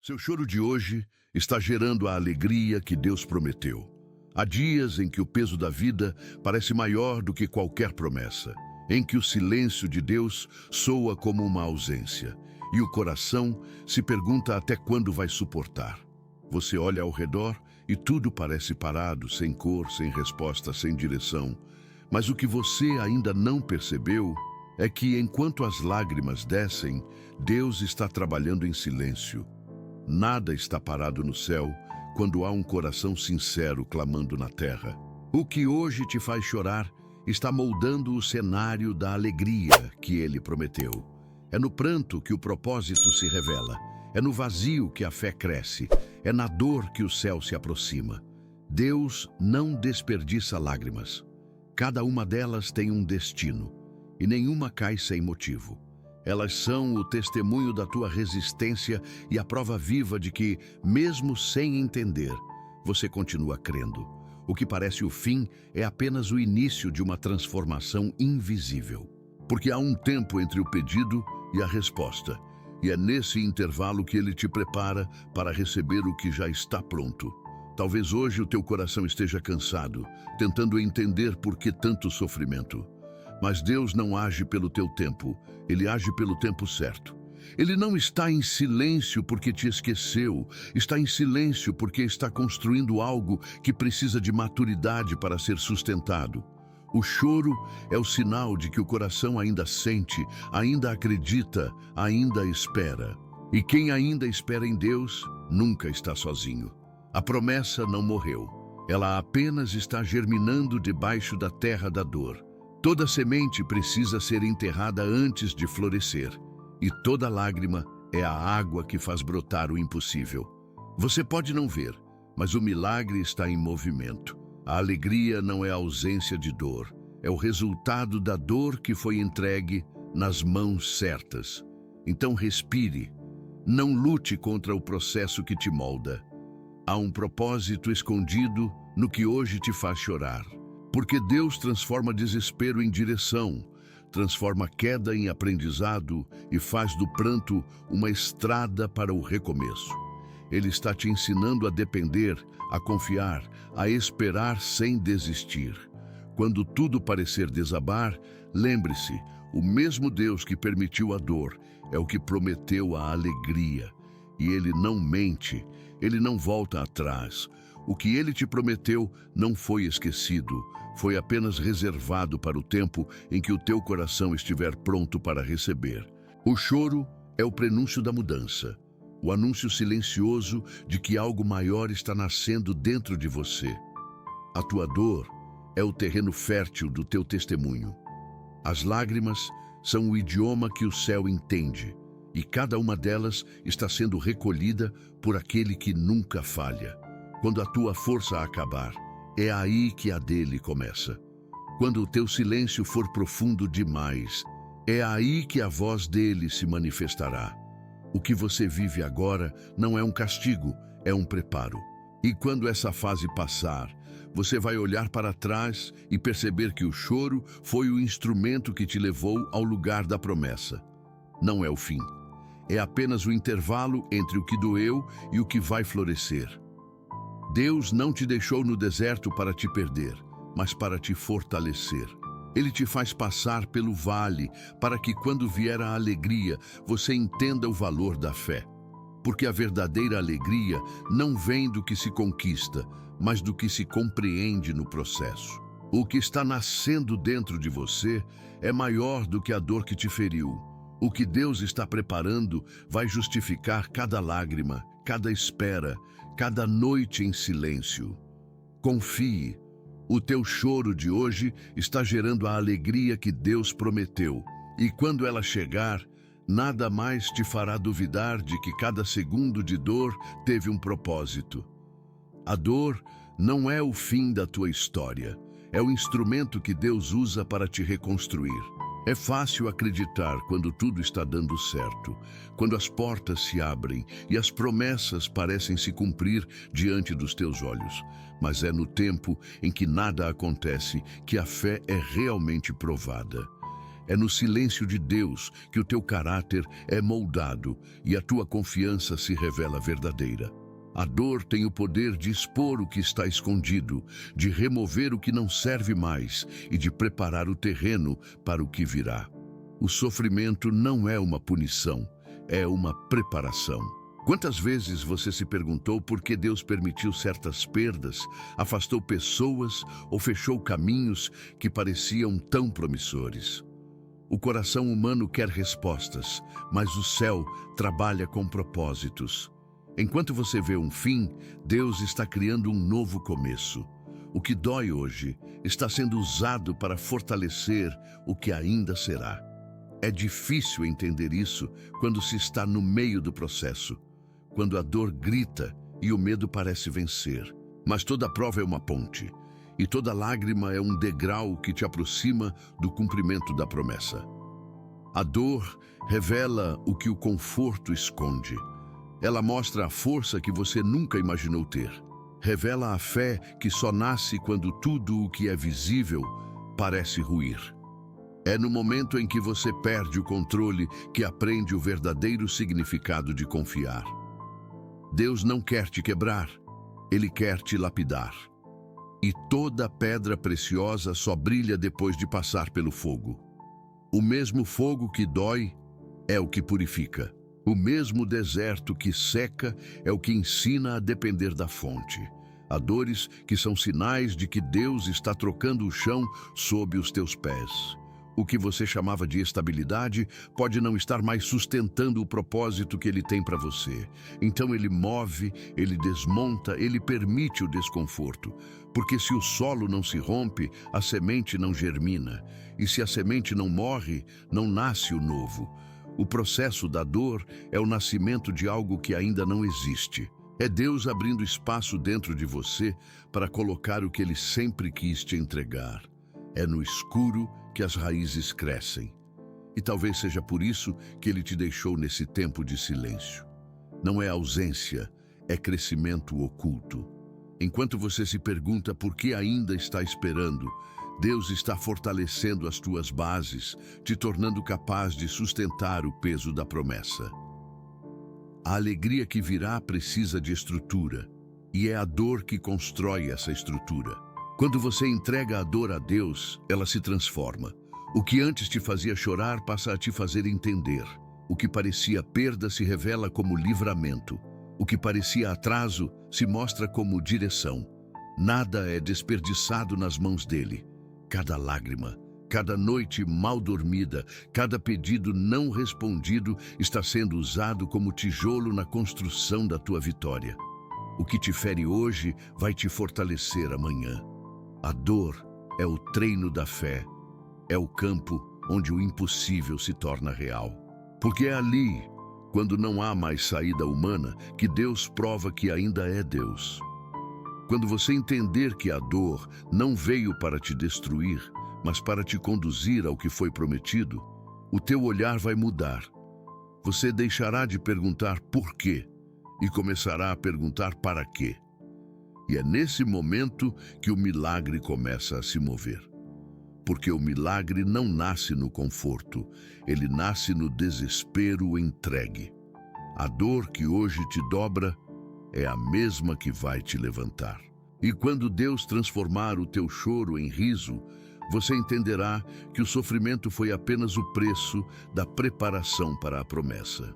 Seu choro de hoje está gerando a alegria que Deus prometeu. Há dias em que o peso da vida parece maior do que qualquer promessa, em que o silêncio de Deus soa como uma ausência, e o coração se pergunta até quando vai suportar. Você olha ao redor e tudo parece parado, sem cor, sem resposta, sem direção. Mas o que você ainda não percebeu é que, enquanto as lágrimas descem, Deus está trabalhando em silêncio. Nada está parado no céu quando há um coração sincero clamando na terra. O que hoje te faz chorar está moldando o cenário da alegria que Ele prometeu. É no pranto que o propósito se revela. É no vazio que a fé cresce. É na dor que o céu se aproxima. Deus não desperdiça lágrimas. Cada uma delas tem um destino, e nenhuma cai sem motivo. Elas são o testemunho da tua resistência e a prova viva de que, mesmo sem entender, você continua crendo. O que parece o fim é apenas o início de uma transformação invisível. Porque há um tempo entre o pedido e a resposta, e é nesse intervalo que Ele te prepara para receber o que já está pronto. Talvez hoje o teu coração esteja cansado, tentando entender por que tanto sofrimento. Mas Deus não age pelo teu tempo, Ele age pelo tempo certo. Ele não está em silêncio porque te esqueceu, está em silêncio porque está construindo algo que precisa de maturidade para ser sustentado. O choro é o sinal de que o coração ainda sente, ainda acredita, ainda espera. E quem ainda espera em Deus nunca está sozinho. A promessa não morreu, ela apenas está germinando debaixo da terra da dor. Toda semente precisa ser enterrada antes de florescer, e toda lágrima é a água que faz brotar o impossível. Você pode não ver, mas o milagre está em movimento. A alegria não é a ausência de dor, é o resultado da dor que foi entregue nas mãos certas. Então respire, não lute contra o processo que te molda. Há um propósito escondido no que hoje te faz chorar. Porque Deus transforma desespero em direção, transforma queda em aprendizado e faz do pranto uma estrada para o recomeço. Ele está te ensinando a depender, a confiar, a esperar sem desistir. Quando tudo parecer desabar, lembre-se, o mesmo Deus que permitiu a dor é o que prometeu a alegria. E Ele não mente, Ele não volta atrás. O que Ele te prometeu não foi esquecido, foi apenas reservado para o tempo em que o teu coração estiver pronto para receber. O choro é o prenúncio da mudança, o anúncio silencioso de que algo maior está nascendo dentro de você. A tua dor é o terreno fértil do teu testemunho. As lágrimas são o idioma que o céu entende, e cada uma delas está sendo recolhida por aquele que nunca falha. Quando a tua força acabar, é aí que a dele começa. Quando o teu silêncio for profundo demais, é aí que a voz dele se manifestará. O que você vive agora não é um castigo, é um preparo. E quando essa fase passar, você vai olhar para trás e perceber que o choro foi o instrumento que te levou ao lugar da promessa. Não é o fim. É apenas o intervalo entre o que doeu e o que vai florescer. Deus não te deixou no deserto para te perder, mas para te fortalecer. Ele te faz passar pelo vale para que, quando vier a alegria, você entenda o valor da fé. Porque a verdadeira alegria não vem do que se conquista, mas do que se compreende no processo. O que está nascendo dentro de você é maior do que a dor que te feriu. O que Deus está preparando vai justificar cada lágrima, cada espera, cada noite em silêncio. Confie, o teu choro de hoje está gerando a alegria que Deus prometeu. E quando ela chegar, nada mais te fará duvidar de que cada segundo de dor teve um propósito. A dor não é o fim da tua história, é o instrumento que Deus usa para te reconstruir. É fácil acreditar quando tudo está dando certo, quando as portas se abrem e as promessas parecem se cumprir diante dos teus olhos. Mas é no tempo em que nada acontece que a fé é realmente provada. É no silêncio de Deus que o teu caráter é moldado e a tua confiança se revela verdadeira. A dor tem o poder de expor o que está escondido, de remover o que não serve mais e de preparar o terreno para o que virá. O sofrimento não é uma punição, é uma preparação. Quantas vezes você se perguntou por que Deus permitiu certas perdas, afastou pessoas ou fechou caminhos que pareciam tão promissores? O coração humano quer respostas, mas o céu trabalha com propósitos. Enquanto você vê um fim, Deus está criando um novo começo. O que dói hoje está sendo usado para fortalecer o que ainda será. É difícil entender isso quando se está no meio do processo, quando a dor grita e o medo parece vencer. Mas toda prova é uma ponte, e toda lágrima é um degrau que te aproxima do cumprimento da promessa. A dor revela o que o conforto esconde. Ela mostra a força que você nunca imaginou ter. Revela a fé que só nasce quando tudo o que é visível parece ruir. É no momento em que você perde o controle que aprende o verdadeiro significado de confiar. Deus não quer te quebrar, Ele quer te lapidar. E toda pedra preciosa só brilha depois de passar pelo fogo. O mesmo fogo que dói é o que purifica. O mesmo deserto que seca é o que ensina a depender da fonte. Há dores que são sinais de que Deus está trocando o chão sob os teus pés. O que você chamava de estabilidade pode não estar mais sustentando o propósito que Ele tem para você. Então Ele move, Ele desmonta, Ele permite o desconforto. Porque se o solo não se rompe, a semente não germina. E se a semente não morre, não nasce o novo. O processo da dor é o nascimento de algo que ainda não existe. É Deus abrindo espaço dentro de você para colocar o que Ele sempre quis te entregar. É no escuro que as raízes crescem. E talvez seja por isso que Ele te deixou nesse tempo de silêncio. Não é ausência, é crescimento oculto. Enquanto você se pergunta por que ainda está esperando, Deus está fortalecendo as tuas bases, te tornando capaz de sustentar o peso da promessa. A alegria que virá precisa de estrutura, e é a dor que constrói essa estrutura. Quando você entrega a dor a Deus, ela se transforma. O que antes te fazia chorar passa a te fazer entender. O que parecia perda se revela como livramento. O que parecia atraso se mostra como direção. Nada é desperdiçado nas mãos dele. Cada lágrima, cada noite mal dormida, cada pedido não respondido está sendo usado como tijolo na construção da tua vitória. O que te fere hoje vai te fortalecer amanhã. A dor é o treino da fé, é o campo onde o impossível se torna real. Porque é ali, quando não há mais saída humana, que Deus prova que ainda é Deus. Quando você entender que a dor não veio para te destruir, mas para te conduzir ao que foi prometido, o teu olhar vai mudar. Você deixará de perguntar por quê e começará a perguntar para quê. E é nesse momento que o milagre começa a se mover. Porque o milagre não nasce no conforto, ele nasce no desespero entregue. A dor que hoje te dobra é a mesma que vai te levantar. E quando Deus transformar o teu choro em riso, você entenderá que o sofrimento foi apenas o preço da preparação para a promessa.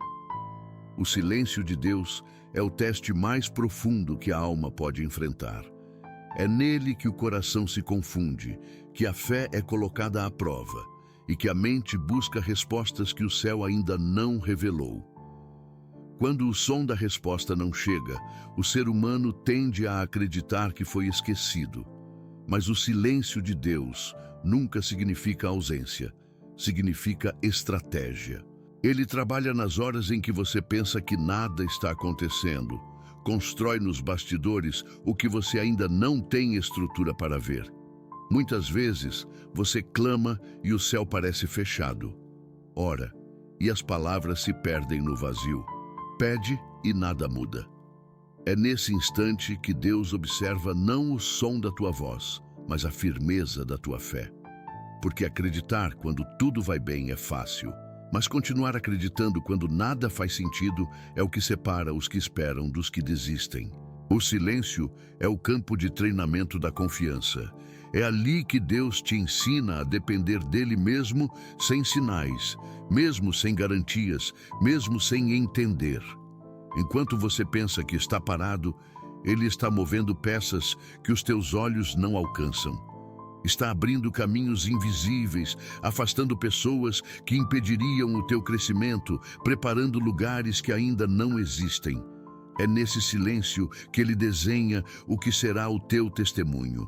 O silêncio de Deus é o teste mais profundo que a alma pode enfrentar. É nele que o coração se confunde, que a fé é colocada à prova e que a mente busca respostas que o céu ainda não revelou. Quando o som da resposta não chega, o ser humano tende a acreditar que foi esquecido. Mas o silêncio de Deus nunca significa ausência, significa estratégia. Ele trabalha nas horas em que você pensa que nada está acontecendo. Constrói nos bastidores o que você ainda não tem estrutura para ver. Muitas vezes, você clama e o céu parece fechado. Ora, e as palavras se perdem no vazio. Pede e nada muda. É nesse instante que Deus observa não o som da tua voz, mas a firmeza da tua fé. porque acreditar quando tudo vai bem é fácil. Mas continuar acreditando quando nada faz sentido é o que separa os que esperam dos que desistem. O silêncio é o campo de treinamento da confiança. É ali que Deus te ensina a depender dele mesmo sem sinais, mesmo sem garantias, mesmo sem entender. Enquanto você pensa que está parado, ele está movendo peças que os teus olhos não alcançam. Está abrindo caminhos invisíveis, afastando pessoas que impediriam o teu crescimento, preparando lugares que ainda não existem. É nesse silêncio que ele desenha o que será o teu testemunho.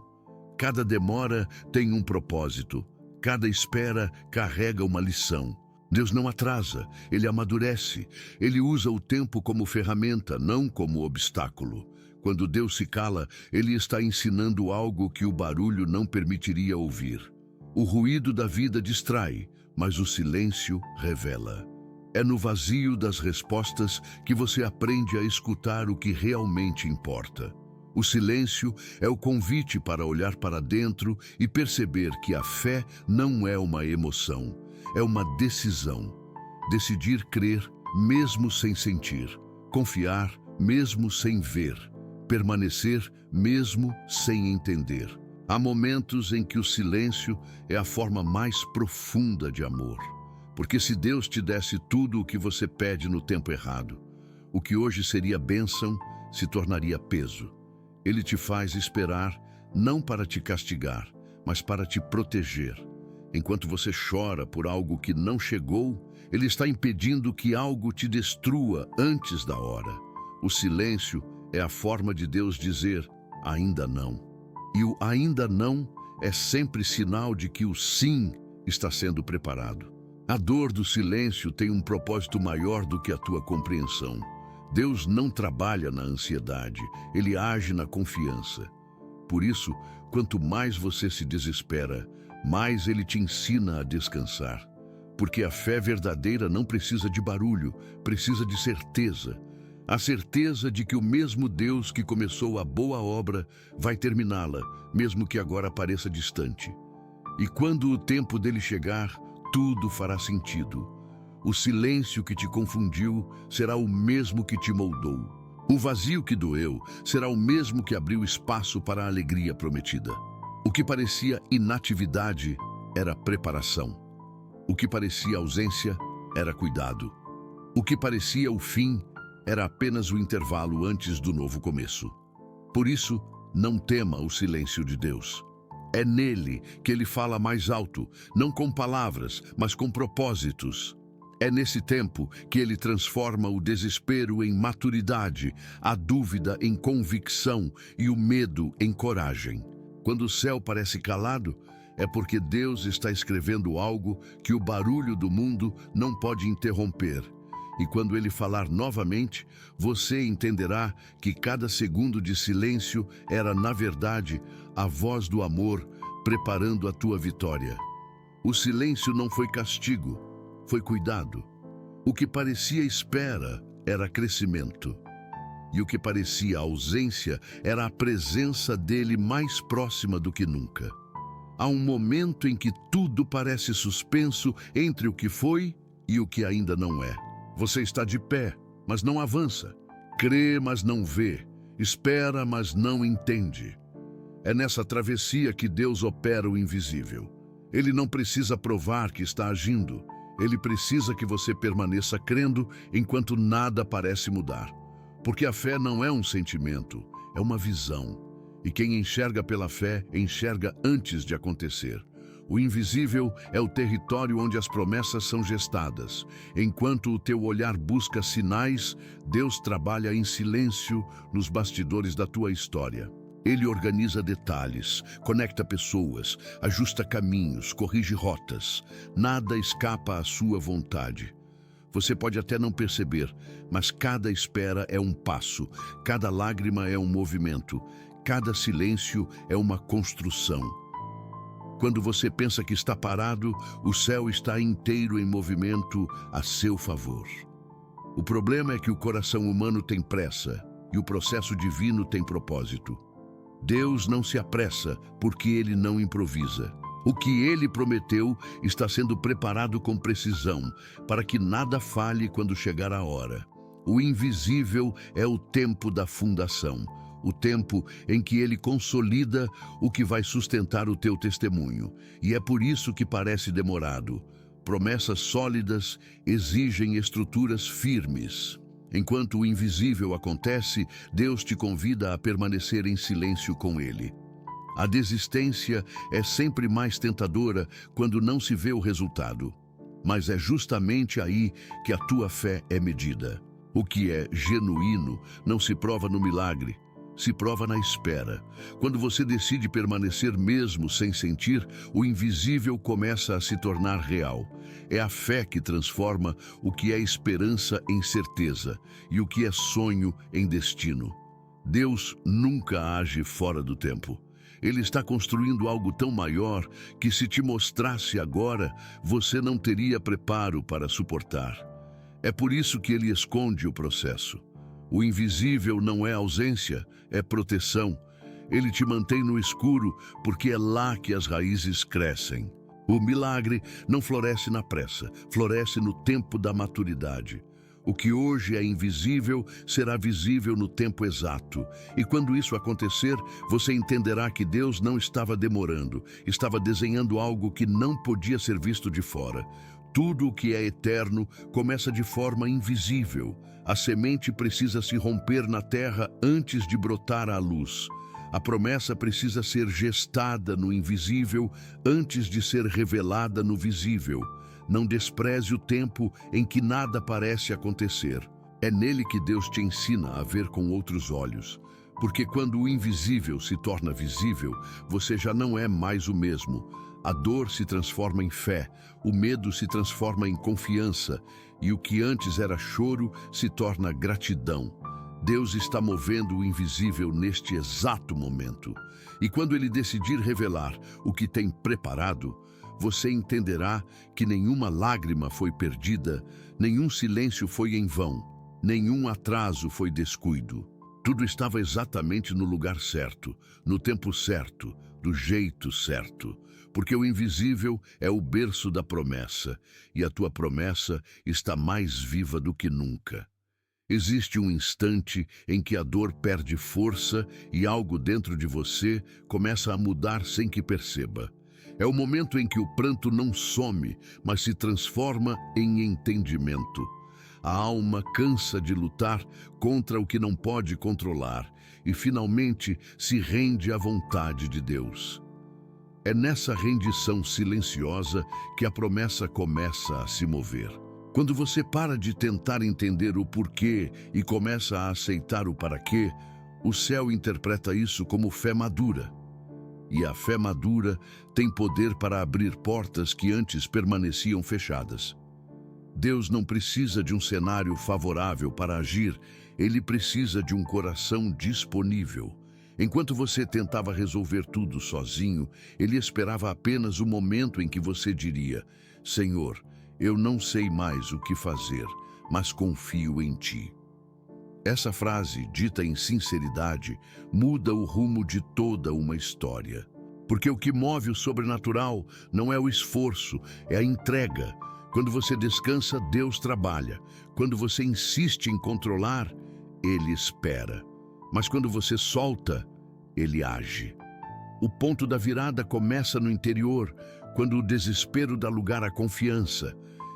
Cada demora tem um propósito, cada espera carrega uma lição. Deus não atrasa, ele amadurece, ele usa o tempo como ferramenta, não como obstáculo. Quando Deus se cala, ele está ensinando algo que o barulho não permitiria ouvir. O ruído da vida distrai, mas o silêncio revela. É no vazio das respostas que você aprende a escutar o que realmente importa. O silêncio é o convite para olhar para dentro e perceber que a fé não é uma emoção, é uma decisão. Decidir crer mesmo sem sentir, confiar mesmo sem ver, permanecer mesmo sem entender. Há momentos em que o silêncio é a forma mais profunda de amor. Porque se Deus te desse tudo o que você pede no tempo errado, o que hoje seria bênção se tornaria peso. Ele te faz esperar, não para te castigar, mas para te proteger. Enquanto você chora por algo que não chegou, ele está impedindo que algo te destrua antes da hora. O silêncio é a forma de Deus dizer, ainda não. E o ainda não é sempre sinal de que o sim está sendo preparado. A dor do silêncio tem um propósito maior do que a tua compreensão. Deus não trabalha na ansiedade, ele age na confiança. Por isso, quanto mais você se desespera, mais ele te ensina a descansar. Porque a fé verdadeira não precisa de barulho, precisa de certeza. A certeza de que o mesmo Deus que começou a boa obra vai terminá-la, mesmo que agora pareça distante. E quando o tempo dele chegar, tudo fará sentido. O silêncio que te confundiu será o mesmo que te moldou. O vazio que doeu será o mesmo que abriu espaço para a alegria prometida. O que parecia inatividade era preparação. O que parecia ausência era cuidado. O que parecia o fim era apenas o intervalo antes do novo começo. Por isso, não tema o silêncio de Deus. É nele que ele fala mais alto, não com palavras, mas com propósitos. É nesse tempo que ele transforma o desespero em maturidade, a dúvida em convicção e o medo em coragem. Quando o céu parece calado, é porque Deus está escrevendo algo que o barulho do mundo não pode interromper. E quando ele falar novamente, você entenderá que cada segundo de silêncio era, na verdade, a voz do amor preparando a tua vitória. O silêncio não foi castigo, foi cuidado. O que parecia espera era crescimento. E o que parecia ausência era a presença dele mais próxima do que nunca. Há um momento em que tudo parece suspenso entre o que foi e o que ainda não é. Você está de pé, mas não avança. Crê, mas não vê. Espera, mas não entende. É nessa travessia que Deus opera o invisível. Ele não precisa provar que está agindo. Ele precisa que você permaneça crendo enquanto nada parece mudar. Porque a fé não é um sentimento, é uma visão. E quem enxerga pela fé, enxerga antes de acontecer. O invisível é o território onde as promessas são gestadas. Enquanto o teu olhar busca sinais, Deus trabalha em silêncio nos bastidores da tua história. Ele organiza detalhes, conecta pessoas, ajusta caminhos, corrige rotas. Nada escapa à sua vontade. Você pode até não perceber, mas cada espera é um passo, cada lágrima é um movimento, cada silêncio é uma construção. Quando você pensa que está parado, o céu está inteiro em movimento a seu favor. O problema é que o coração humano tem pressa e o processo divino tem propósito. Deus não se apressa porque ele não improvisa. O que ele prometeu está sendo preparado com precisão, para que nada falhe quando chegar a hora. O invisível é o tempo da fundação, o tempo em que ele consolida o que vai sustentar o teu testemunho. E é por isso que parece demorado. Promessas sólidas exigem estruturas firmes. Enquanto o invisível acontece, Deus te convida a permanecer em silêncio com ele. A desistência é sempre mais tentadora quando não se vê o resultado. Mas é justamente aí que a tua fé é medida. O que é genuíno não se prova no milagre, se prova na espera. Quando você decide permanecer mesmo sem sentir, o invisível começa a se tornar real. É a fé que transforma o que é esperança em certeza e o que é sonho em destino. Deus nunca age fora do tempo. Ele está construindo algo tão maior que, se te mostrasse agora, você não teria preparo para suportar. É por isso que ele esconde o processo. O invisível não é ausência, é proteção. Ele te mantém no escuro porque é lá que as raízes crescem. O milagre não floresce na pressa, floresce no tempo da maturidade. O que hoje é invisível será visível no tempo exato. E quando isso acontecer, você entenderá que Deus não estava demorando, estava desenhando algo que não podia ser visto de fora. Tudo o que é eterno começa de forma invisível. A semente precisa se romper na terra antes de brotar à luz. A promessa precisa ser gestada no invisível antes de ser revelada no visível. Não despreze o tempo em que nada parece acontecer. É nele que Deus te ensina a ver com outros olhos. Porque quando o invisível se torna visível, você já não é mais o mesmo. A dor se transforma em fé, o medo se transforma em confiança, e o que antes era choro se torna gratidão. Deus está movendo o invisível neste exato momento. E quando Ele decidir revelar o que tem preparado, você entenderá que nenhuma lágrima foi perdida, nenhum silêncio foi em vão, nenhum atraso foi descuido. Tudo estava exatamente no lugar certo, no tempo certo, do jeito certo. Porque o invisível é o berço da promessa, e a tua promessa está mais viva do que nunca. Existe um instante em que a dor perde força e algo dentro de você começa a mudar sem que perceba. É o momento em que o pranto não some, mas se transforma em entendimento. A alma cansa de lutar contra o que não pode controlar e finalmente se rende à vontade de Deus. É nessa rendição silenciosa que a promessa começa a se mover. Quando você para de tentar entender o porquê e começa a aceitar o para quê, o céu interpreta isso como fé madura. E a fé madura tem poder para abrir portas que antes permaneciam fechadas. Deus não precisa de um cenário favorável para agir, Ele precisa de um coração disponível. Enquanto você tentava resolver tudo sozinho, Ele esperava apenas o momento em que você diria: Senhor, eu não sei mais o que fazer, mas confio em Ti. Essa frase, dita em sinceridade, muda o rumo de toda uma história. Porque o que move o sobrenatural não é o esforço, é a entrega. Quando você descansa, Deus trabalha. Quando você insiste em controlar, Ele espera. Mas quando você solta, Ele age. O ponto da virada começa no interior, quando o desespero dá lugar à confiança.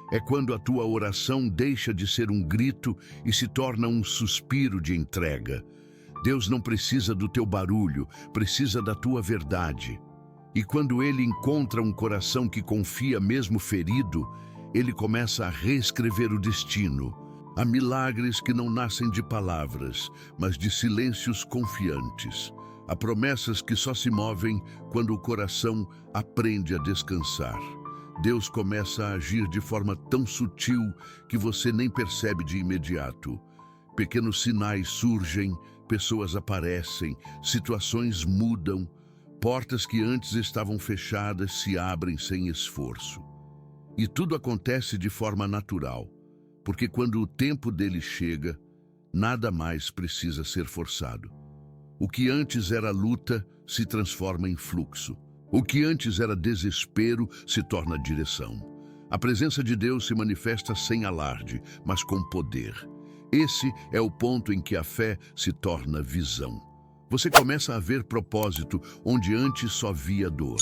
É quando a tua oração deixa de ser um grito e se torna um suspiro de entrega. Deus não precisa do teu barulho, precisa da tua verdade. E quando Ele encontra um coração que confia mesmo ferido, Ele começa a reescrever o destino. Há milagres que não nascem de palavras, mas de silêncios confiantes. Há promessas que só se movem quando o coração aprende a descansar. Deus começa a agir de forma tão sutil que você nem percebe de imediato. Pequenos sinais surgem, pessoas aparecem, situações mudam, portas que antes estavam fechadas se abrem sem esforço. E tudo acontece de forma natural, porque quando o tempo dele chega, nada mais precisa ser forçado. O que antes era luta se transforma em fluxo. O que antes era desespero se torna direção. A presença de Deus se manifesta sem alarde, mas com poder. Esse é o ponto em que a fé se torna visão. Você começa a ver propósito onde antes só via dor.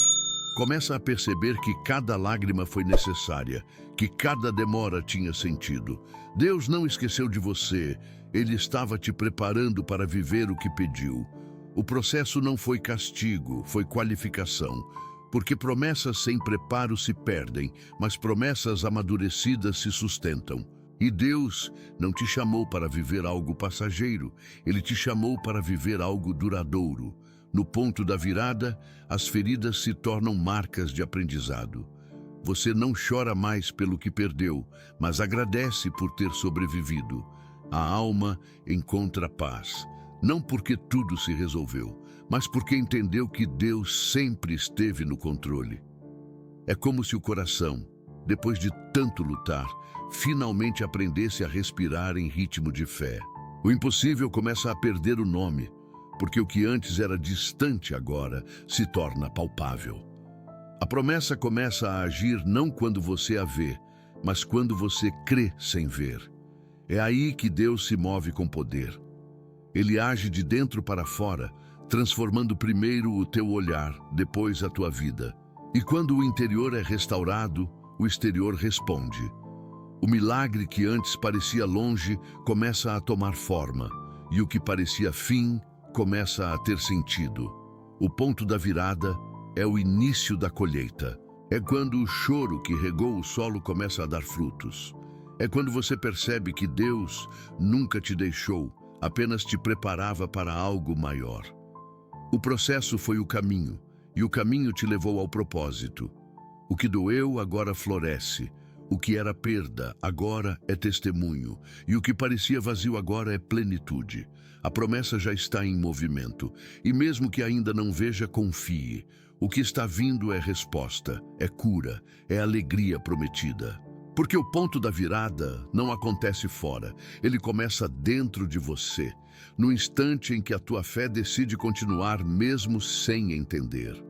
Começa a perceber que cada lágrima foi necessária, que cada demora tinha sentido. Deus não esqueceu de você, Ele estava te preparando para viver o que pediu. O processo não foi castigo, foi qualificação. Porque promessas sem preparo se perdem, mas promessas amadurecidas se sustentam. E Deus não te chamou para viver algo passageiro, Ele te chamou para viver algo duradouro. No ponto da virada, as feridas se tornam marcas de aprendizado. Você não chora mais pelo que perdeu, mas agradece por ter sobrevivido. A alma encontra paz, não porque tudo se resolveu, mas porque entendeu que Deus sempre esteve no controle. É como se o coração, depois de tanto lutar, finalmente aprendesse a respirar em ritmo de fé. O impossível começa a perder o nome, porque o que antes era distante agora se torna palpável. A promessa começa a agir não quando você a vê, mas quando você crê sem ver. É aí que Deus se move com poder. Ele age de dentro para fora, transformando primeiro o teu olhar, depois a tua vida. E quando o interior é restaurado, o exterior responde. O milagre que antes parecia longe começa a tomar forma, e o que parecia fim começa a ter sentido. O ponto da virada é o início da colheita. É quando o choro que regou o solo começa a dar frutos. É quando você percebe que Deus nunca te deixou, apenas te preparava para algo maior. O processo foi o caminho, e o caminho te levou ao propósito. O que doeu agora floresce. O que era perda agora é testemunho, e o que parecia vazio agora é plenitude. A promessa já está em movimento, e mesmo que ainda não veja, confie. O que está vindo é resposta, é cura, é alegria prometida. Porque o ponto da virada não acontece fora, ele começa dentro de você, no instante em que a tua fé decide continuar mesmo sem entender.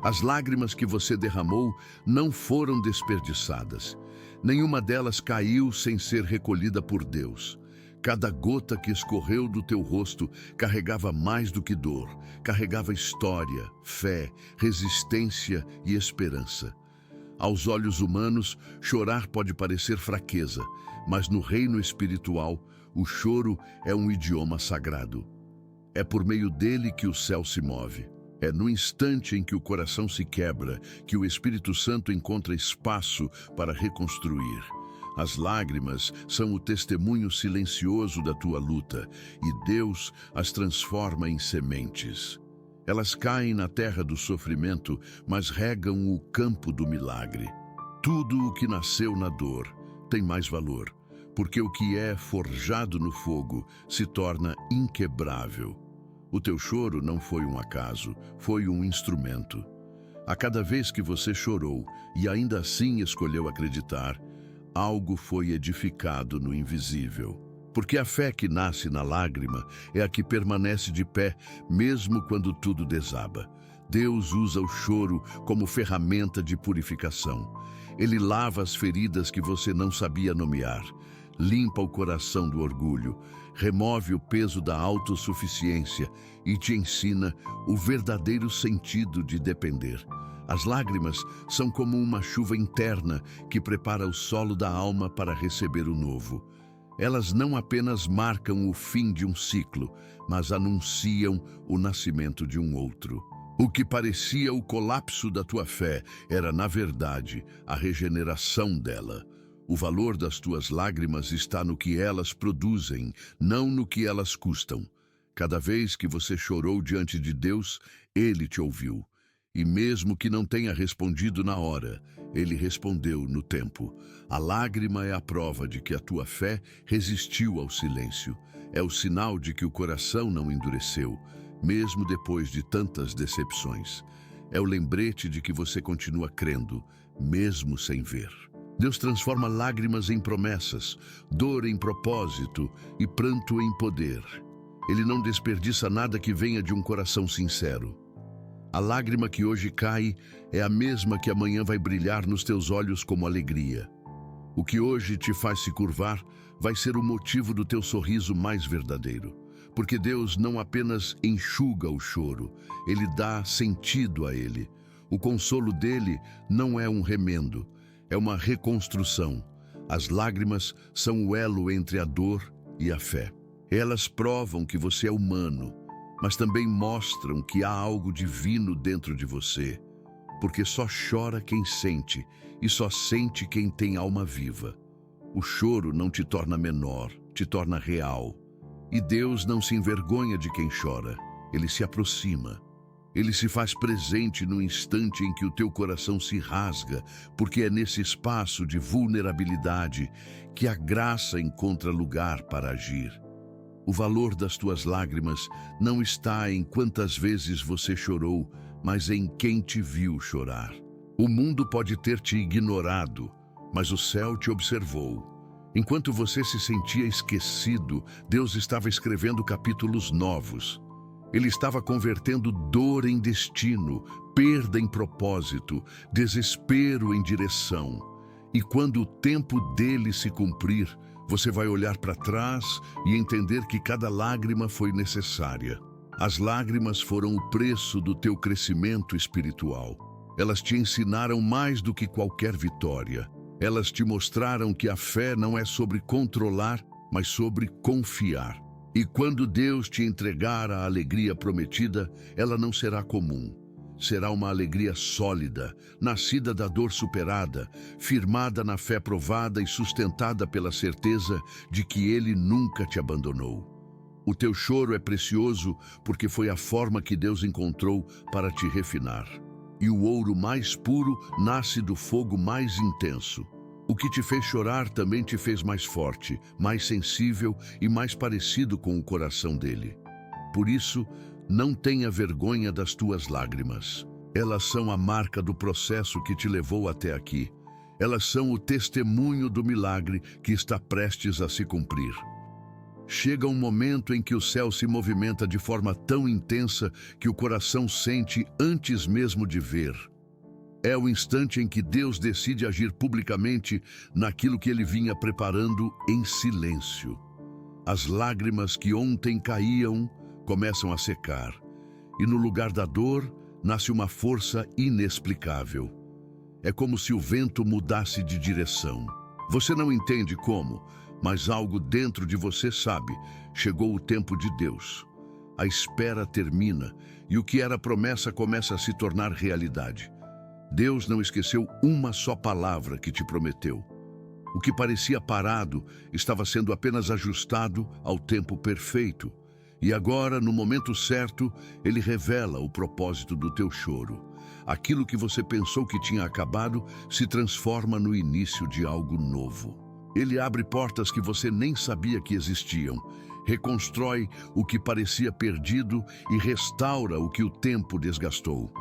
As lágrimas que você derramou não foram desperdiçadas. Nenhuma delas caiu sem ser recolhida por Deus. Cada gota que escorreu do teu rosto carregava mais do que dor, carregava história, fé, resistência e esperança. Aos olhos humanos, chorar pode parecer fraqueza, mas no reino espiritual, o choro é um idioma sagrado. É por meio dele que o céu se move. É no instante em que o coração se quebra que o Espírito Santo encontra espaço para reconstruir. As lágrimas são o testemunho silencioso da tua luta e Deus as transforma em sementes. Elas caem na terra do sofrimento, mas regam o campo do milagre. Tudo o que nasceu na dor tem mais valor, porque o que é forjado no fogo se torna inquebrável. O teu choro não foi um acaso, foi um instrumento. A cada vez que você chorou e ainda assim escolheu acreditar, algo foi edificado no invisível. Porque a fé que nasce na lágrima é a que permanece de pé, mesmo quando tudo desaba. Deus usa o choro como ferramenta de purificação. Ele lava as feridas que você não sabia nomear, limpa o coração do orgulho, remove o peso da autossuficiência e te ensina o verdadeiro sentido de depender. As lágrimas são como uma chuva interna que prepara o solo da alma para receber o novo. Elas não apenas marcam o fim de um ciclo, mas anunciam o nascimento de um outro. O que parecia o colapso da tua fé era, na verdade, a regeneração dela. O valor das tuas lágrimas está no que elas produzem, não no que elas custam. Cada vez que você chorou diante de Deus, Ele te ouviu. E mesmo que não tenha respondido na hora, Ele respondeu no tempo. A lágrima é a prova de que a tua fé resistiu ao silêncio. É o sinal de que o coração não endureceu, mesmo depois de tantas decepções. É o lembrete de que você continua crendo, mesmo sem ver. Deus transforma lágrimas em promessas, dor em propósito e pranto em poder. Ele não desperdiça nada que venha de um coração sincero. A lágrima que hoje cai é a mesma que amanhã vai brilhar nos teus olhos como alegria. O que hoje te faz se curvar vai ser o motivo do teu sorriso mais verdadeiro. Porque Deus não apenas enxuga o choro, Ele dá sentido a ele. O consolo dele não é um remendo, é uma reconstrução. As lágrimas são o elo entre a dor e a fé. Elas provam que você é humano, mas também mostram que há algo divino dentro de você. Porque só chora quem sente, e só sente quem tem alma viva. O choro não te torna menor, te torna real. E Deus não se envergonha de quem chora, Ele se aproxima. Ele se faz presente no instante em que o teu coração se rasga, porque é nesse espaço de vulnerabilidade que a graça encontra lugar para agir. O valor das tuas lágrimas não está em quantas vezes você chorou, mas em quem te viu chorar. O mundo pode ter te ignorado, mas o céu te observou. Enquanto você se sentia esquecido, Deus estava escrevendo capítulos novos. Ele estava convertendo dor em destino, perda em propósito, desespero em direção. E quando o tempo dele se cumprir, você vai olhar para trás e entender que cada lágrima foi necessária. As lágrimas foram o preço do teu crescimento espiritual. Elas te ensinaram mais do que qualquer vitória. Elas te mostraram que a fé não é sobre controlar, mas sobre confiar. E quando Deus te entregar a alegria prometida, ela não será comum. Será uma alegria sólida, nascida da dor superada, firmada na fé provada e sustentada pela certeza de que Ele nunca te abandonou. O teu choro é precioso porque foi a forma que Deus encontrou para te refinar. E o ouro mais puro nasce do fogo mais intenso. O que te fez chorar também te fez mais forte, mais sensível e mais parecido com o coração dele. Por isso, não tenha vergonha das tuas lágrimas. Elas são a marca do processo que te levou até aqui. Elas são o testemunho do milagre que está prestes a se cumprir. Chega um momento em que o céu se movimenta de forma tão intensa que o coração sente antes mesmo de ver. É o instante em que Deus decide agir publicamente naquilo que Ele vinha preparando em silêncio. As lágrimas que ontem caíam começam a secar, e no lugar da dor nasce uma força inexplicável. É como se o vento mudasse de direção. Você não entende como, mas algo dentro de você sabe, chegou o tempo de Deus. A espera termina e o que era promessa começa a se tornar realidade. Deus não esqueceu uma só palavra que te prometeu. O que parecia parado estava sendo apenas ajustado ao tempo perfeito. E agora, no momento certo, Ele revela o propósito do teu choro. Aquilo que você pensou que tinha acabado se transforma no início de algo novo. Ele abre portas que você nem sabia que existiam, reconstrói o que parecia perdido e restaura o que o tempo desgastou.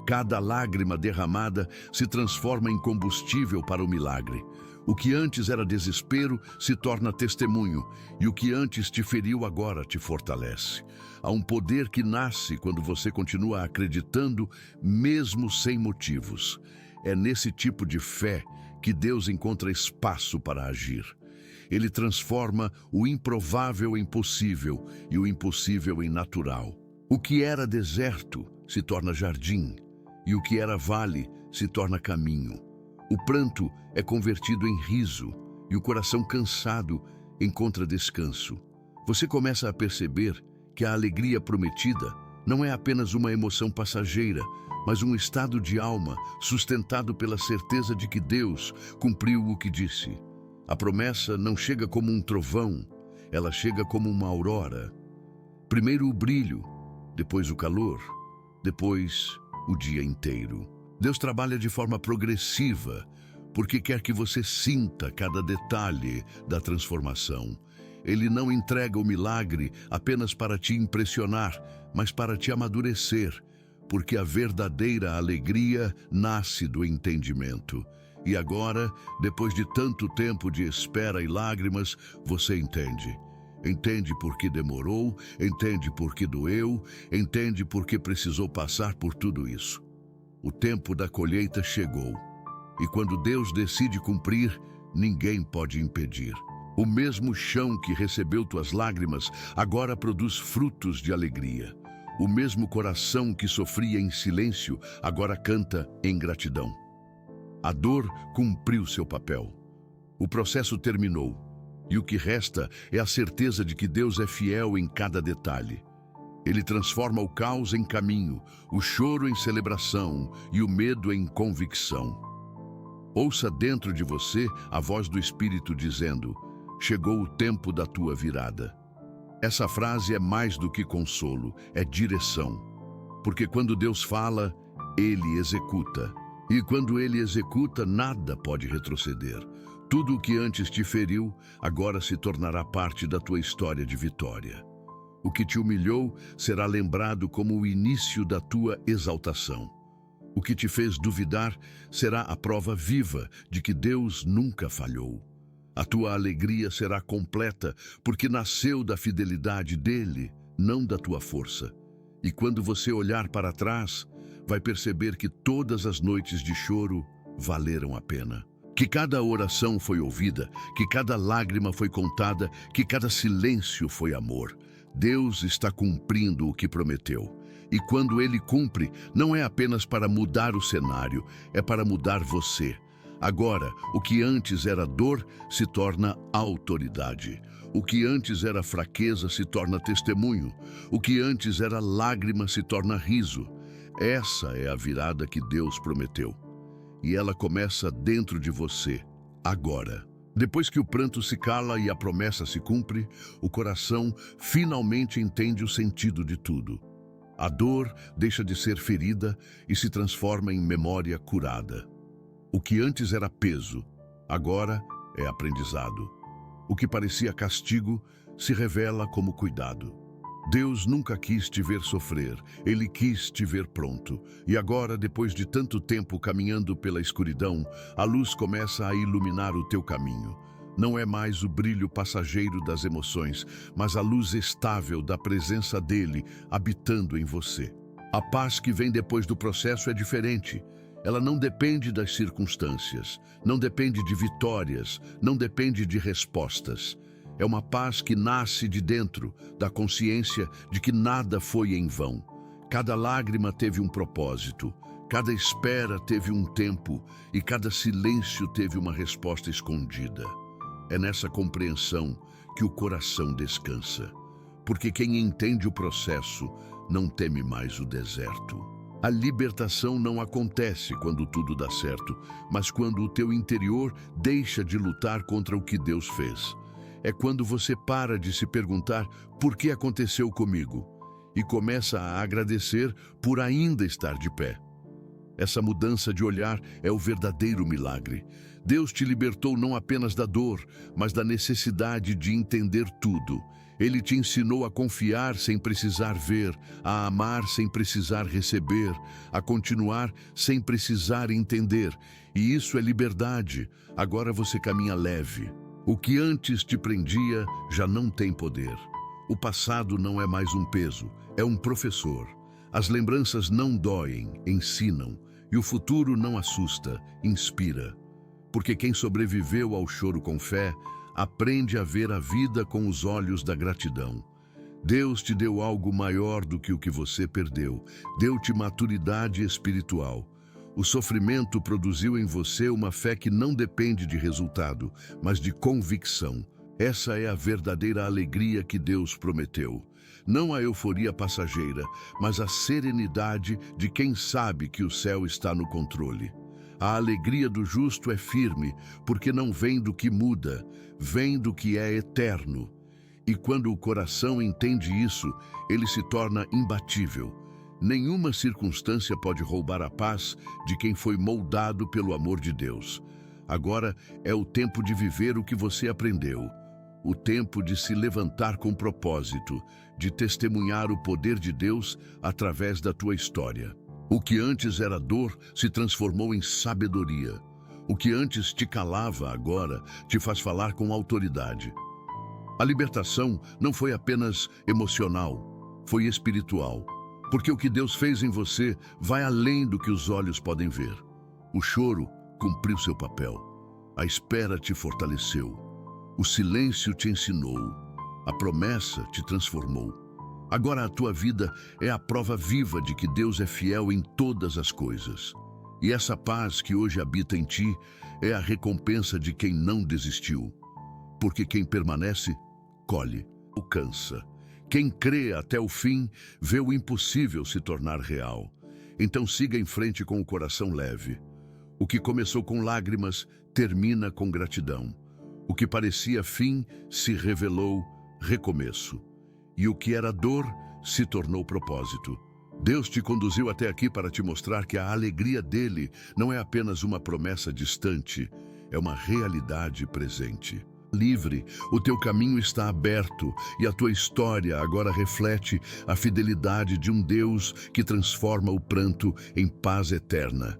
Cada lágrima derramada se transforma em combustível para o milagre. O que antes era desespero se torna testemunho, e o que antes te feriu agora te fortalece. Há um poder que nasce quando você continua acreditando, mesmo sem motivos. É nesse tipo de fé que Deus encontra espaço para agir. Ele transforma o improvável em possível e o impossível em natural. O que era deserto se torna jardim, e o que era vale se torna caminho. O pranto é convertido em riso, e o coração cansado encontra descanso. Você começa a perceber que a alegria prometida não é apenas uma emoção passageira, mas um estado de alma sustentado pela certeza de que Deus cumpriu o que disse. A promessa não chega como um trovão, ela chega como uma aurora. Primeiro o brilho, depois o calor, depois o dia inteiro. Deus trabalha de forma progressiva, porque quer que você sinta cada detalhe da transformação. Ele não entrega o milagre apenas para te impressionar, mas para te amadurecer, porque a verdadeira alegria nasce do entendimento. E agora, depois de tanto tempo de espera e lágrimas, você entende. Entende por que demorou, entende por que doeu, entende por que precisou passar por tudo isso. O tempo da colheita chegou. E quando Deus decide cumprir, ninguém pode impedir. O mesmo chão que recebeu tuas lágrimas agora produz frutos de alegria. O mesmo coração que sofria em silêncio agora canta em gratidão. A dor cumpriu seu papel. O processo terminou. E o que resta é a certeza de que Deus é fiel em cada detalhe. Ele transforma o caos em caminho, o choro em celebração e o medo em convicção. Ouça dentro de você a voz do Espírito dizendo: chegou o tempo da tua virada. Essa frase é mais do que consolo, é direção. Porque quando Deus fala, Ele executa. E quando Ele executa, nada pode retroceder. Tudo o que antes te feriu, agora se tornará parte da tua história de vitória. O que te humilhou será lembrado como o início da tua exaltação. O que te fez duvidar será a prova viva de que Deus nunca falhou. A tua alegria será completa, porque nasceu da fidelidade dele, não da tua força. E quando você olhar para trás, vai perceber que todas as noites de choro valeram a pena. Que cada oração foi ouvida, que cada lágrima foi contada, que cada silêncio foi amor. Deus está cumprindo o que prometeu. E quando Ele cumpre, não é apenas para mudar o cenário, é para mudar você. Agora, o que antes era dor se torna autoridade. O que antes era fraqueza se torna testemunho. O que antes era lágrima se torna riso. Essa é a virada que Deus prometeu. E ela começa dentro de você, agora. Depois que o pranto se cala e a promessa se cumpre, o coração finalmente entende o sentido de tudo. A dor deixa de ser ferida e se transforma em memória curada. O que antes era peso, agora é aprendizado. O que parecia castigo se revela como cuidado. Deus nunca quis te ver sofrer, Ele quis te ver pronto. E agora, depois de tanto tempo caminhando pela escuridão, a luz começa a iluminar o teu caminho. Não é mais o brilho passageiro das emoções, mas a luz estável da presença dele habitando em você. A paz que vem depois do processo é diferente. Ela não depende das circunstâncias, não depende de vitórias, não depende de respostas. É uma paz que nasce de dentro, da consciência de que nada foi em vão. Cada lágrima teve um propósito, cada espera teve um tempo e cada silêncio teve uma resposta escondida. É nessa compreensão que o coração descansa, porque quem entende o processo não teme mais o deserto. A libertação não acontece quando tudo dá certo, mas quando o teu interior deixa de lutar contra o que Deus fez. É quando você para de se perguntar por que aconteceu comigo e começa a agradecer por ainda estar de pé. Essa mudança de olhar é o verdadeiro milagre. Deus te libertou não apenas da dor, mas da necessidade de entender tudo. Ele te ensinou a confiar sem precisar ver, a amar sem precisar receber, a continuar sem precisar entender. E isso é liberdade. Agora você caminha leve. O que antes te prendia já não tem poder. O passado não é mais um peso, é um professor. As lembranças não doem, ensinam. E o futuro não assusta, inspira. Porque quem sobreviveu ao choro com fé, aprende a ver a vida com os olhos da gratidão. Deus te deu algo maior do que o que você perdeu. Deu-te maturidade espiritual. O sofrimento produziu em você uma fé que não depende de resultado, mas de convicção. Essa é a verdadeira alegria que Deus prometeu. Não a euforia passageira, mas a serenidade de quem sabe que o céu está no controle. A alegria do justo é firme, porque não vem do que muda, vem do que é eterno. E quando o coração entende isso, ele se torna imbatível. Nenhuma circunstância pode roubar a paz de quem foi moldado pelo amor de Deus. Agora é o tempo de viver o que você aprendeu. O tempo de se levantar com propósito, de testemunhar o poder de Deus através da tua história. O que antes era dor se transformou em sabedoria. O que antes te calava agora te faz falar com autoridade. A libertação não foi apenas emocional, foi espiritual. Porque o que Deus fez em você vai além do que os olhos podem ver. O choro cumpriu seu papel. A espera te fortaleceu. O silêncio te ensinou. A promessa te transformou. Agora a tua vida é a prova viva de que Deus é fiel em todas as coisas. E essa paz que hoje habita em ti é a recompensa de quem não desistiu. Porque quem permanece, colhe, alcança. Quem crê até o fim, vê o impossível se tornar real. Então siga em frente com o coração leve. O que começou com lágrimas, termina com gratidão. O que parecia fim, se revelou recomeço. E o que era dor, se tornou propósito. Deus te conduziu até aqui para te mostrar que a alegria dele não é apenas uma promessa distante, é uma realidade presente. Livre, o teu caminho está aberto e a tua história agora reflete a fidelidade de um Deus que transforma o pranto em paz eterna.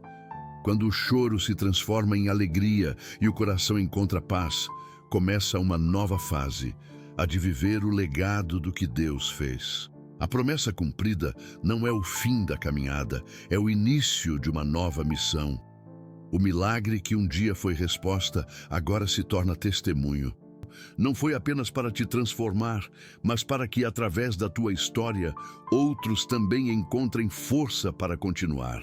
Quando o choro se transforma em alegria e o coração encontra paz, começa uma nova fase, a de viver o legado do que Deus fez. A promessa cumprida não é o fim da caminhada, é o início de uma nova missão. O milagre que um dia foi resposta, agora se torna testemunho. Não foi apenas para te transformar, mas para que, através da tua história, outros também encontrem força para continuar.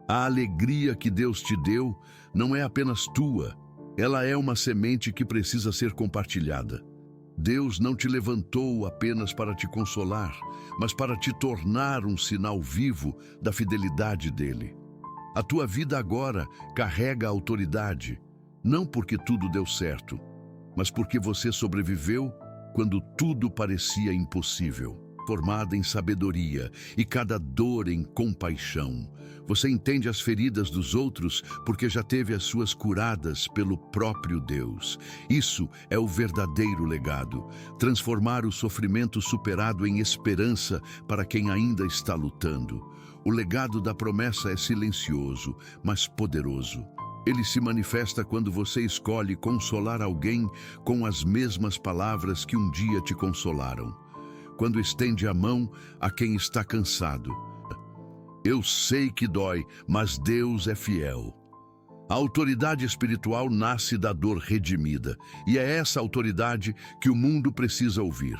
A alegria que Deus te deu não é apenas tua, ela é uma semente que precisa ser compartilhada. Deus não te levantou apenas para te consolar, mas para te tornar um sinal vivo da fidelidade dele. A tua vida agora carrega a autoridade, não porque tudo deu certo, mas porque você sobreviveu quando tudo parecia impossível. Formada em sabedoria e cada dor em compaixão. Você entende as feridas dos outros porque já teve as suas curadas pelo próprio Deus. Isso é o verdadeiro legado. Transformar o sofrimento superado em esperança para quem ainda está lutando. O legado da promessa é silencioso, mas poderoso. Ele se manifesta quando você escolhe consolar alguém com as mesmas palavras que um dia te consolaram. Quando estende a mão a quem está cansado. Eu sei que dói, mas Deus é fiel. A autoridade espiritual nasce da dor redimida, e é essa autoridade que o mundo precisa ouvir.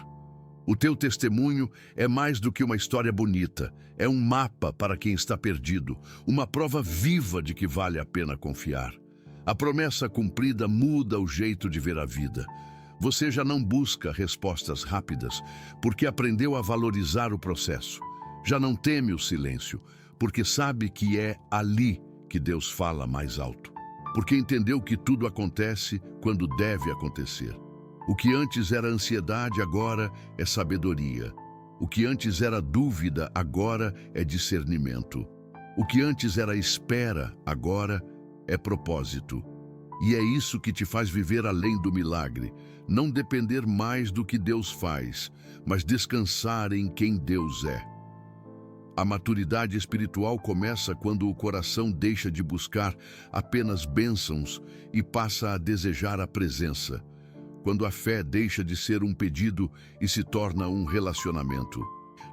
O teu testemunho é mais do que uma história bonita, é um mapa para quem está perdido, uma prova viva de que vale a pena confiar. A promessa cumprida muda o jeito de ver a vida. Você já não busca respostas rápidas, porque aprendeu a valorizar o processo. Já não teme o silêncio, porque sabe que é ali que Deus fala mais alto. Porque entendeu que tudo acontece quando deve acontecer. O que antes era ansiedade, agora é sabedoria. O que antes era dúvida, agora é discernimento. O que antes era espera, agora é propósito. E é isso que te faz viver além do milagre. Não depender mais do que Deus faz, mas descansar em quem Deus é. A maturidade espiritual começa quando o coração deixa de buscar apenas bênçãos e passa a desejar a presença. Quando a fé deixa de ser um pedido e se torna um relacionamento.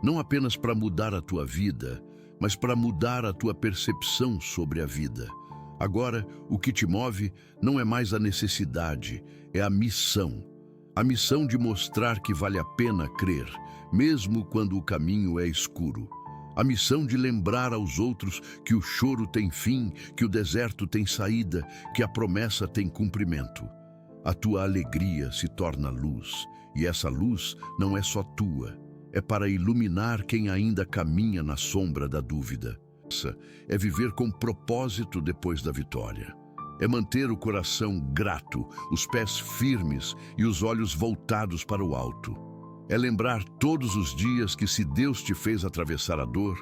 Não apenas para mudar a tua vida, mas para mudar a tua percepção sobre a vida. Agora, o que te move não é mais a necessidade, é a missão. A missão de mostrar que vale a pena crer, mesmo quando o caminho é escuro. A missão de lembrar aos outros que o choro tem fim, que o deserto tem saída, que a promessa tem cumprimento. A tua alegria se torna luz, e essa luz não é só tua, é para iluminar quem ainda caminha na sombra da dúvida. É viver com propósito depois da vitória. É manter o coração grato, os pés firmes e os olhos voltados para o alto. É lembrar todos os dias que se Deus te fez atravessar a dor,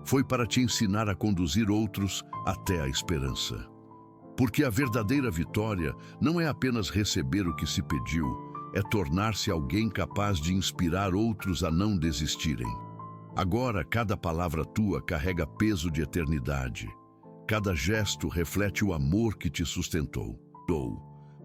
foi para te ensinar a conduzir outros até a esperança. Porque a verdadeira vitória não é apenas receber o que se pediu, é tornar-se alguém capaz de inspirar outros a não desistirem. Agora, cada palavra tua carrega peso de eternidade. Cada gesto reflete o amor que te sustentou.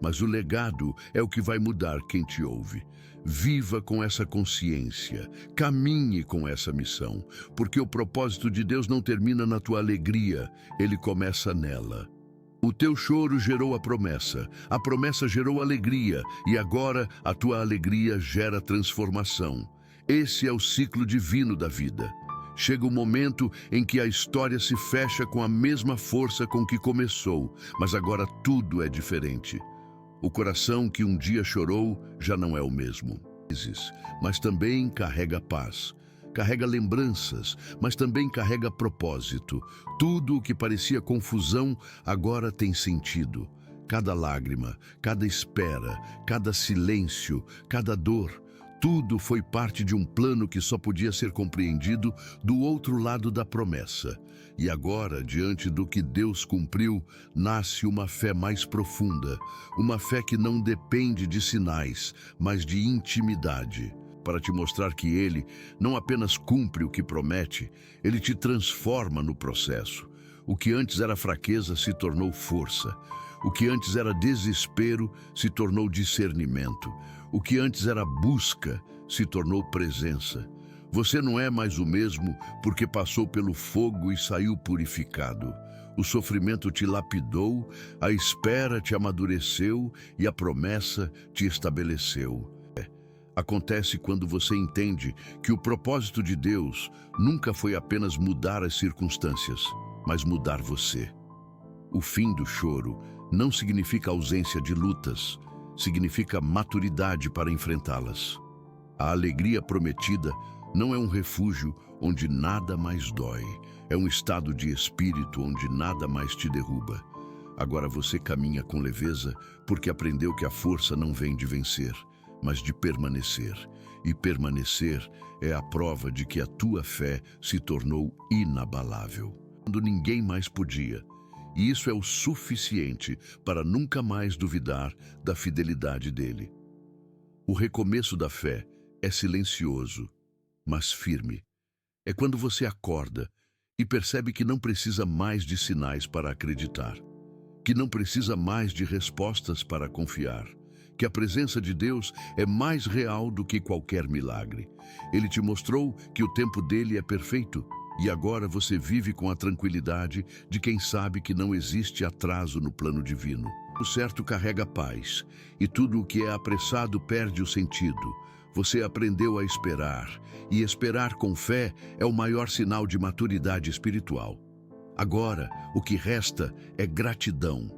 mas o legado é o que vai mudar quem te ouve. Viva com essa consciência, caminhe com essa missão, porque o propósito de Deus não termina na tua alegria, ele começa nela. O teu choro gerou a promessa gerou alegria, e agora a tua alegria gera transformação. Esse é o ciclo divino da vida. Chega o momento em que a história se fecha com a mesma força com que começou, mas agora tudo é diferente. O coração que um dia chorou já não é o mesmo. Mas também carrega paz. Carrega lembranças, mas também carrega propósito. Tudo o que parecia confusão agora tem sentido. Cada lágrima, cada espera, cada silêncio, cada dor, tudo foi parte de um plano que só podia ser compreendido do outro lado da promessa. E agora, diante do que Deus cumpriu, nasce uma fé mais profunda, uma fé que não depende de sinais, mas de intimidade. Para te mostrar que Ele não apenas cumpre o que promete, Ele te transforma no processo. O que antes era fraqueza se tornou força. O que antes era desespero se tornou discernimento. O que antes era busca se tornou presença. Você não é mais o mesmo porque passou pelo fogo e saiu purificado. O sofrimento te lapidou, a espera te amadureceu e a promessa te estabeleceu. Acontece quando você entende que o propósito de Deus nunca foi apenas mudar as circunstâncias, mas mudar você. O fim do choro não significa ausência de lutas, significa maturidade para enfrentá-las. A alegria prometida não é um refúgio onde nada mais dói, é um estado de espírito onde nada mais te derruba. Agora você caminha com leveza porque aprendeu que a força não vem de vencer, mas de permanecer. E permanecer é a prova de que a tua fé se tornou inabalável, quando ninguém mais podia. E isso é o suficiente para nunca mais duvidar da fidelidade dele. O recomeço da fé é silencioso, mas firme. É quando você acorda e percebe que não precisa mais de sinais para acreditar, que não precisa mais de respostas para confiar, que a presença de Deus é mais real do que qualquer milagre. Ele te mostrou que o tempo dele é perfeito, e agora você vive com a tranquilidade de quem sabe que não existe atraso no plano divino. O certo carrega paz, e tudo o que é apressado perde o sentido. Você aprendeu a esperar, e esperar com fé é o maior sinal de maturidade espiritual. Agora, o que resta é gratidão.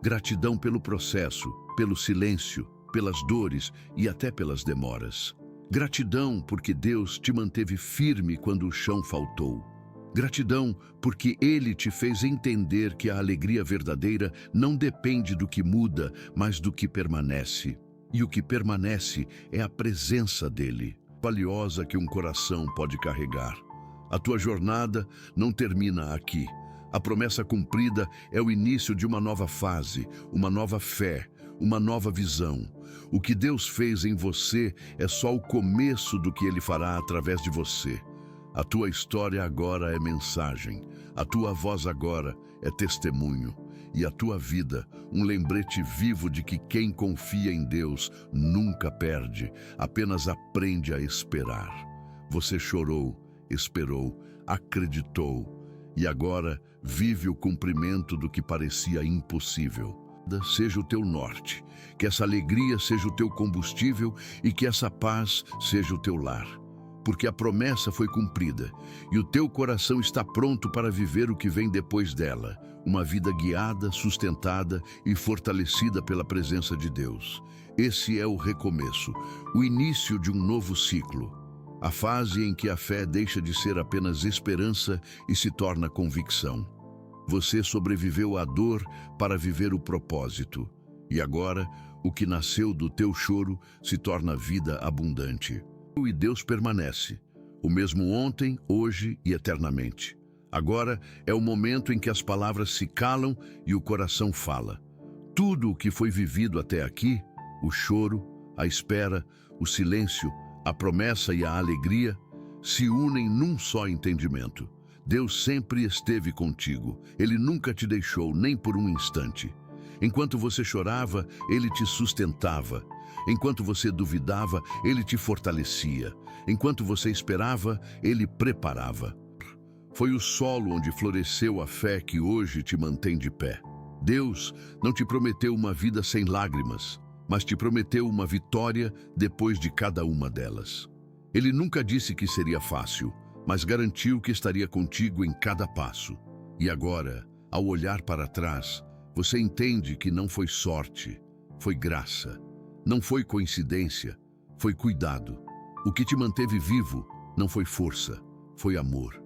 Gratidão pelo processo, pelo silêncio, pelas dores e até pelas demoras. Gratidão porque Deus te manteve firme quando o chão faltou. Gratidão porque Ele te fez entender que a alegria verdadeira não depende do que muda, mas do que permanece. E o que permanece é a presença dEle, valiosa que um coração pode carregar. A tua jornada não termina aqui. A promessa cumprida é o início de uma nova fase, uma nova fé, uma nova visão. O que Deus fez em você é só o começo do que Ele fará através de você. A tua história agora é mensagem, a tua voz agora é testemunho, e a tua vida, um lembrete vivo de que quem confia em Deus nunca perde, apenas aprende a esperar. Você chorou, esperou, acreditou, e agora vive o cumprimento do que parecia impossível. Seja o teu norte, que essa alegria seja o teu combustível e que essa paz seja o teu lar. Porque a promessa foi cumprida e o teu coração está pronto para viver o que vem depois dela, uma vida guiada, sustentada e fortalecida pela presença de Deus. Esse é o recomeço, o início de um novo ciclo, a fase em que a fé deixa de ser apenas esperança e se torna convicção. Você sobreviveu à dor para viver o propósito, e agora o que nasceu do teu choro se torna vida abundante. E Deus permanece, o mesmo ontem, hoje e eternamente. Agora é o momento em que as palavras se calam e o coração fala. Tudo o que foi vivido até aqui, o choro, a espera, o silêncio, a promessa e a alegria, se unem num só entendimento. Deus sempre esteve contigo. Ele nunca te deixou nem por um instante. Enquanto você chorava, Ele te sustentava. Enquanto você duvidava, Ele te fortalecia. Enquanto você esperava, Ele preparava. Foi o solo onde floresceu a fé que hoje te mantém de pé. Deus não te prometeu uma vida sem lágrimas, mas te prometeu uma vitória depois de cada uma delas. Ele nunca disse que seria fácil, mas garantiu que estaria contigo em cada passo. E agora, ao olhar para trás, você entende que não foi sorte, foi graça. Não foi coincidência, foi cuidado. O que te manteve vivo não foi força, foi amor.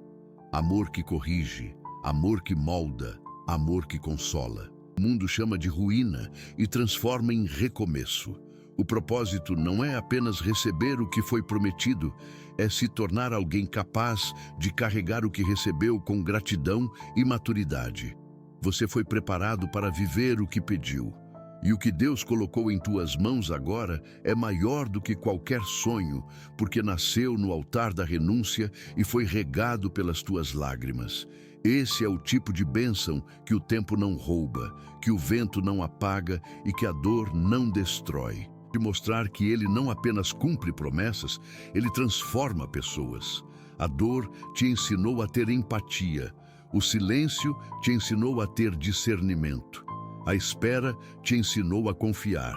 Amor que corrige, amor que molda, amor que consola. O mundo chama de ruína e transforma em recomeço. O propósito não é apenas receber o que foi prometido, é se tornar alguém capaz de carregar o que recebeu com gratidão e maturidade. Você foi preparado para viver o que pediu. E o que Deus colocou em tuas mãos agora é maior do que qualquer sonho, porque nasceu no altar da renúncia e foi regado pelas tuas lágrimas. Esse é o tipo de bênção que o tempo não rouba, que o vento não apaga e que a dor não destrói. De mostrar que Ele não apenas cumpre promessas, Ele transforma pessoas. A dor te ensinou a ter empatia. O silêncio te ensinou a ter discernimento. A espera te ensinou a confiar.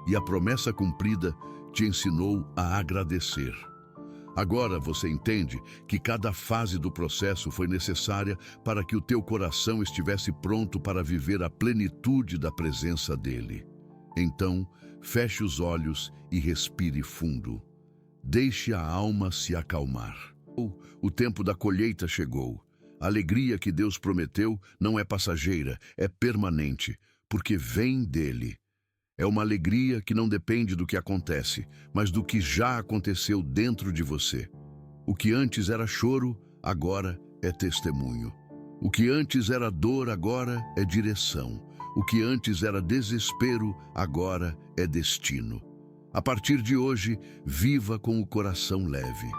E a promessa cumprida te ensinou a agradecer. Agora você entende que cada fase do processo foi necessária para que o teu coração estivesse pronto para viver a plenitude da presença dEle. Então, feche os olhos e respire fundo. Deixe a alma se acalmar. O tempo da colheita chegou. A alegria que Deus prometeu não é passageira, é permanente, porque vem dEle. É uma alegria que não depende do que acontece, mas do que já aconteceu dentro de você. O que antes era choro, agora é testemunho. O que antes era dor, agora é direção. O que antes era desespero, agora é destino. A partir de hoje, viva com o coração leve.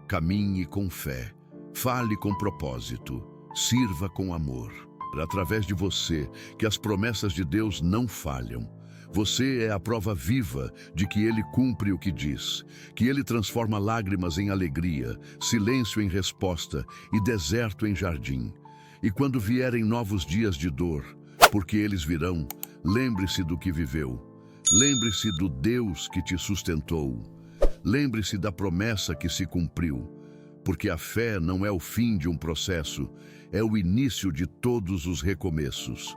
Caminhe com fé. Fale com propósito. Sirva com amor. Através de você, que as promessas de Deus não falham. Você é a prova viva de que Ele cumpre o que diz, que Ele transforma lágrimas em alegria, silêncio em resposta e deserto em jardim. E quando vierem novos dias de dor, porque eles virão, lembre-se do que viveu. Lembre-se do Deus que te sustentou. Lembre-se da promessa que se cumpriu. Porque a fé não é o fim de um processo, é o início de todos os recomeços.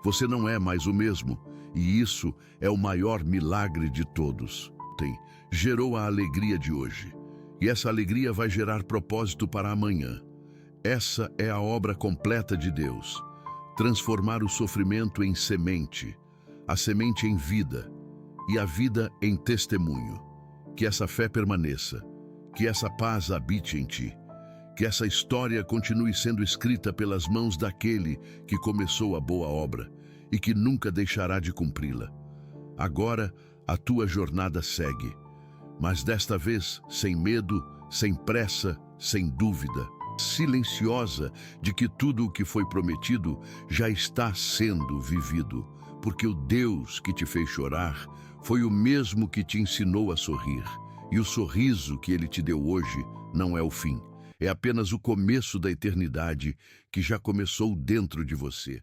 Você não é mais o mesmo, e isso é o maior milagre de todos. Gerou a alegria de hoje, e essa alegria vai gerar propósito para amanhã. Essa é a obra completa de Deus. Transformar o sofrimento em semente, a semente em vida, e a vida em testemunho. Que essa fé permaneça. Que essa paz habite em ti. Que essa história continue sendo escrita pelas mãos daquele que começou a boa obra e que nunca deixará de cumpri-la. Agora, a tua jornada segue, mas desta vez sem medo, sem pressa, sem dúvida, silenciosa de que tudo o que foi prometido já está sendo vivido, porque o Deus que te fez chorar foi o mesmo que te ensinou a sorrir. E o sorriso que Ele te deu hoje não é o fim, é apenas o começo da eternidade que já começou dentro de você.